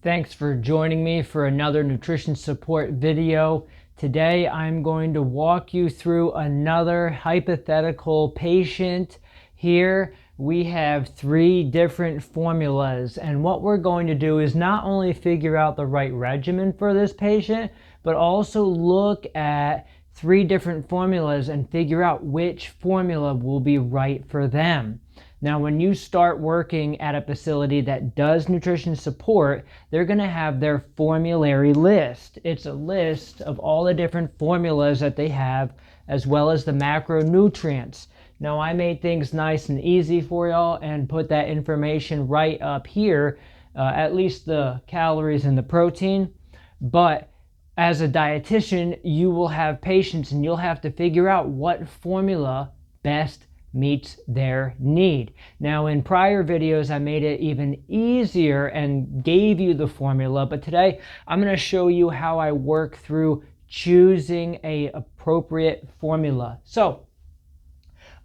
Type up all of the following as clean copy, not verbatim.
Thanks for joining me for another nutrition support video. Today I'm going to walk you through another hypothetical patient. Here we have 3 different formulas, and what we're going to do is not only figure out the right regimen for this patient, but also look at 3 different formulas and figure out which formula will be right for them. Now, when you start working at a facility that does nutrition support, they're going to have their formulary list. It's a list of all the different formulas that they have, as well as the macronutrients. Now, I made things nice and easy for y'all and put that information right up here, at least the calories and the protein. But as a dietitian, you will have patients and you'll have to figure out what formula best meets their need. Now, in prior videos, I made it even easier and gave you the formula, but today I'm going to show you how I work through choosing an appropriate formula. So,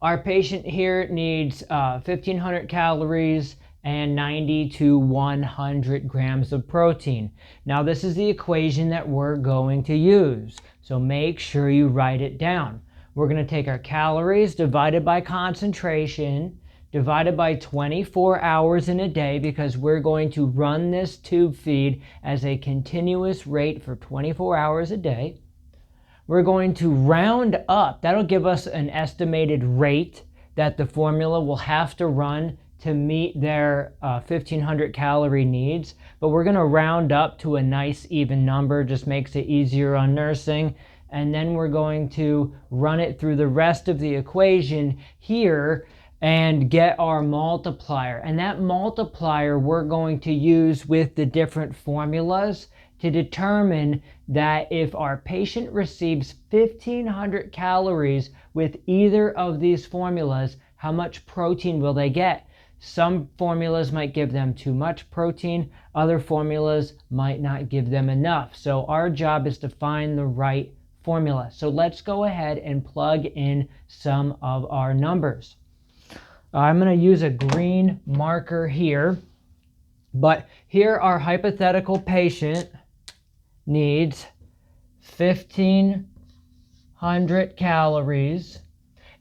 our patient here needs 1,500 calories and 90 to 100 grams of protein. Now, this is the equation that we're going to use, so make sure you write it down. We're going to take our calories divided by concentration, divided by 24 hours in a day, because we're going to run this tube feed as a continuous rate for 24 hours a day. We're going to round up. That'll give us an estimated rate that the formula will have to run to meet their 1,500 calorie needs. But we're going to round up to a nice even number, just makes it easier on nursing. And then we're going to run it through the rest of the equation here and get our multiplier. And that multiplier we're going to use with the different formulas to determine that if our patient receives 1,500 calories with either of these formulas, how much protein will they get? Some formulas might give them too much protein, other formulas might not give them enough. So our job is to find the right formula. So let's go ahead and plug in some of our numbers. I'm going to use a green marker here, but here our hypothetical patient needs 1,500 calories,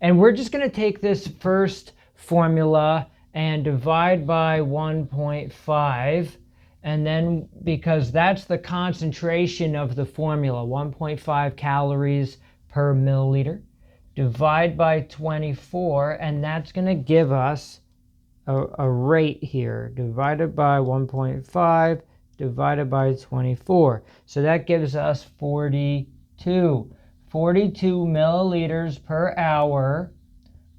and we're just going to take this first formula and divide by 1.5. And then, because that's the concentration of the formula, 1.5 calories per milliliter, divide by 24, and that's going to give us a rate here, divided by 1.5, divided by 24. So that gives us 42 milliliters per hour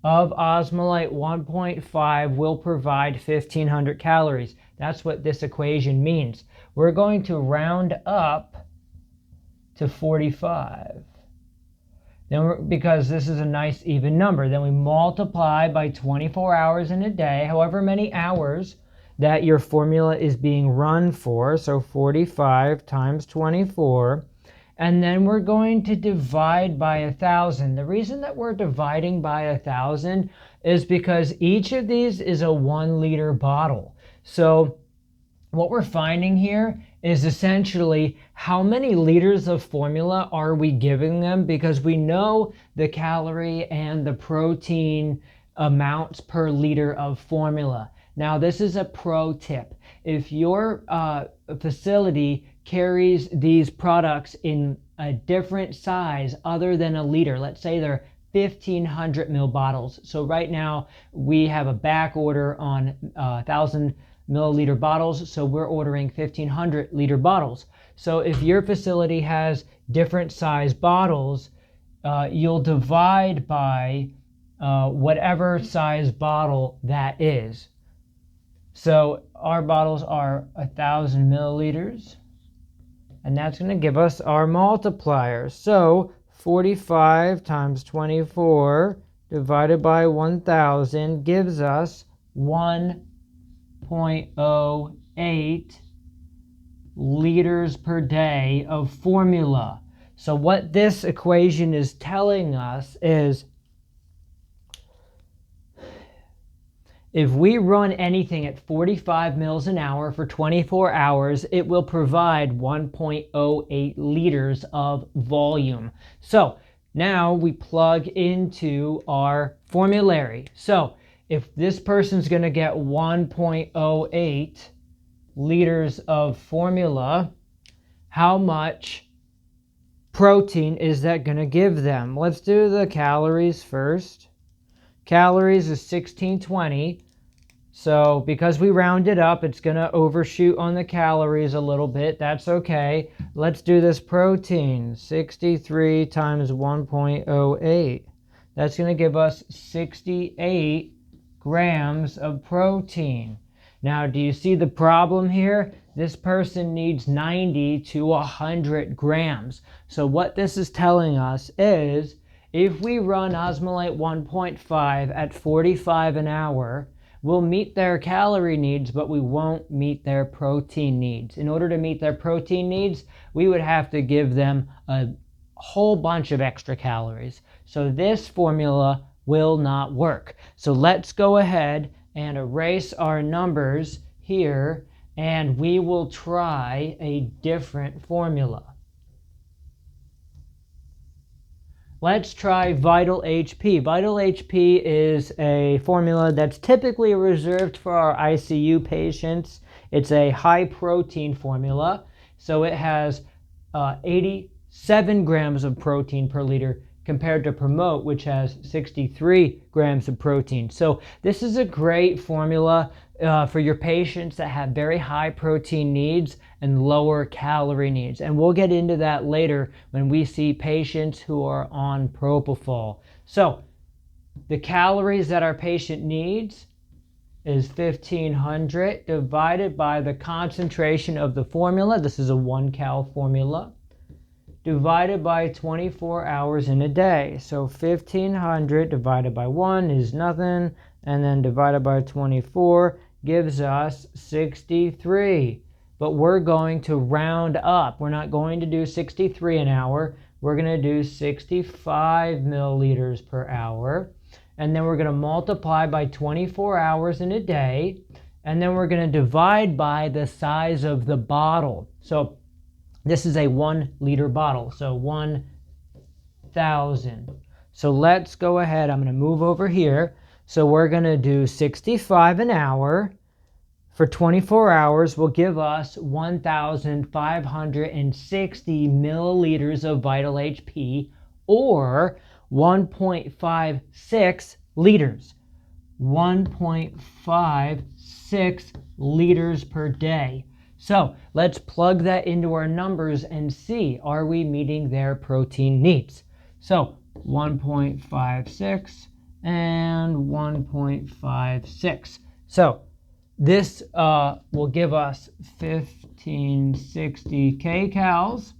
of osmolite 1.5 will provide 1,500 calories. That's what this equation means. We're going to round up to 45. Then because this is a nice even number, then we multiply by 24 hours in a day, however many hours that your formula is being run for. So 45 times 24. And then we're going to divide by 1,000. The reason that we're dividing by 1,000 is because each of these is a 1 liter bottle. So what we're finding here is essentially how many liters of formula are we giving them, because we know the calorie and the protein amounts per liter of formula. Now, this is a pro tip. If your facility carries these products in a different size other than a liter, let's say they're 1,500 ml bottles. So right now we have a back order on 1,000 milliliter bottles, so we're ordering 1,500 liter bottles. So if your facility has different size bottles, you'll divide by whatever size bottle that is. So our bottles are 1,000 milliliters, and that's going to give us our multiplier. So 45 times 24 divided by 1,000 gives us 1.08 liters per day of formula. So what this equation is telling us is If we run anything at 45 mils an hour for 24 hours, it will provide 1.08 liters of volume. So now we plug into our formulary. So if this person's going to get 1.08 liters of formula, how much protein is that going to give them? Let's do the calories first. Calories is 1620. So because we rounded up, it's going to overshoot on the calories a little bit. That's okay. Let's do this protein. 63 times 1.08. That's going to give us 68 grams of protein. Now, do you see the problem here? This person needs 90 to 100 grams. So what this is telling us is if we run osmolate 1.5 at 45 an hour, we'll meet their calorie needs, but we won't meet their protein needs. In order to meet their protein needs, we would have to give them a whole bunch of extra calories. So this formula will not work. So let's go ahead and erase our numbers here, and we will try a different formula. Let's try Vital HP. Vital HP is a formula that's typically reserved for our ICU patients. It's a high protein formula. So it has 87 grams of protein per liter compared to Promote, which has 63 grams of protein. So this is a great formula for your patients that have very high protein needs and lower calorie needs. And we'll get into that later when we see patients who are on propofol. So the calories that our patient needs is 1500 divided by the concentration of the formula. This is a 1 cal formula, divided by 24 hours in a day. So 1500 divided by 1 is nothing, and then divided by 24 gives us 63. But we're going to round up. We're not going to do 63 an hour. We're going to do 65 milliliters per hour. And then we're going to multiply by 24 hours in a day. And then we're going to divide by the size of the bottle. So this is a 1 liter bottle, so 1,000. So let's go ahead. I'm going to move over here. So we're going to do 65 an hour for 24 hours will give us 1,560 milliliters of Vital HP, or 1.56 liters. 1.56 liters per day. So let's plug that into our numbers and see, are we meeting their protein needs? So 1.56 and 1.56. So this will give us 1560 kcals.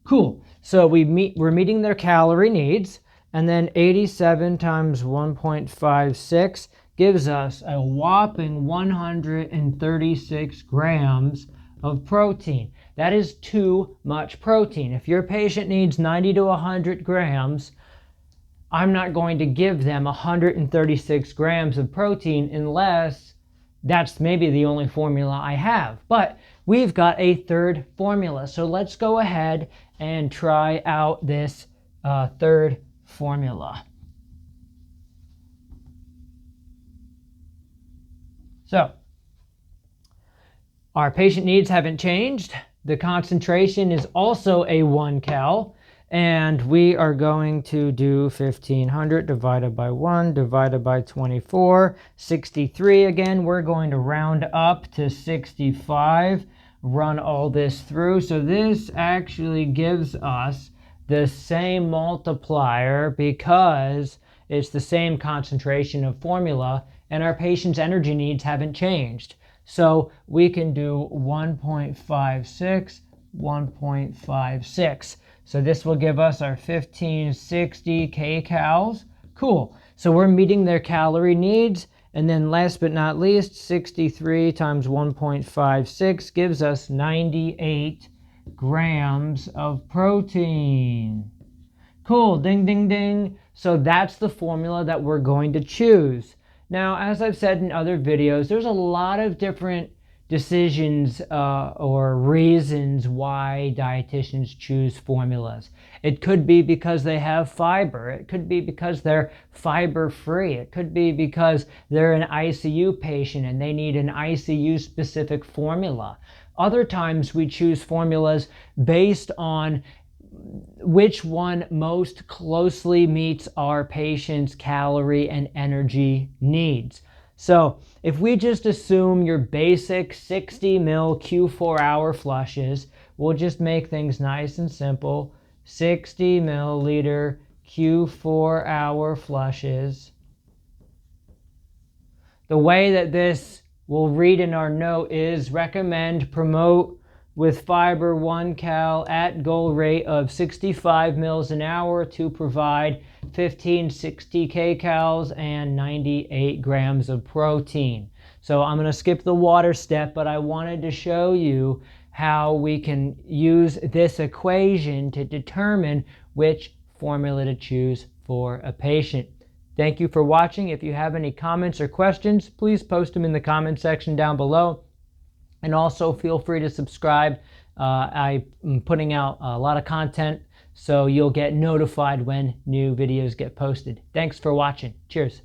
Cool. So we're meeting their calorie needs, and then 87 times 1.56 gives us a whopping 136 grams of protein. That is too much protein. If your patient needs 90 to 100 grams, I'm not going to give them 136 grams of protein unless that's maybe the only formula I have. But we've got a third formula. So let's go ahead and try out this third formula. So our patient needs haven't changed. The concentration is also a 1 cal. And we are going to do 1500 divided by 1 divided by 24. 63 again. We're going to round up to 65. Run all this through. So this actually gives us the same multiplier because it's the same concentration of formula and our patient's energy needs haven't changed. So we can do 1.56, 1.56. So this will give us our 1560 kcals. Cool. So we're meeting their calorie needs. And then last but not least, 63 times 1.56 gives us 98 grams of protein. Cool. Ding, ding, ding. So that's the formula that we're going to choose. Now, as I've said in other videos, there's a lot of different decisions or reasons why dietitians choose formulas. It could be because they have fiber. It could be because they're fiber free. It could be because they're an ICU patient and they need an ICU specific formula. Other times we choose formulas based on which one most closely meets our patient's calorie and energy needs. So if we just assume your basic 60 ml Q4 hour flushes, we'll just make things nice and simple. 60 milliliter Q4 hour flushes. The way that this will read in our note is recommend promote with fiber 1 cal at goal rate of 65 mils an hour to provide 1560 kcals and 98 grams of protein. So I'm going to skip the water step, but I wanted to show you how we can use this equation to determine which formula to choose for a patient. Thank you for watching. If you have any comments or questions, please post them in the comment section down below. And also feel free to subscribe. I'm putting out a lot of content, so you'll get notified when new videos get posted. Thanks for watching. Cheers.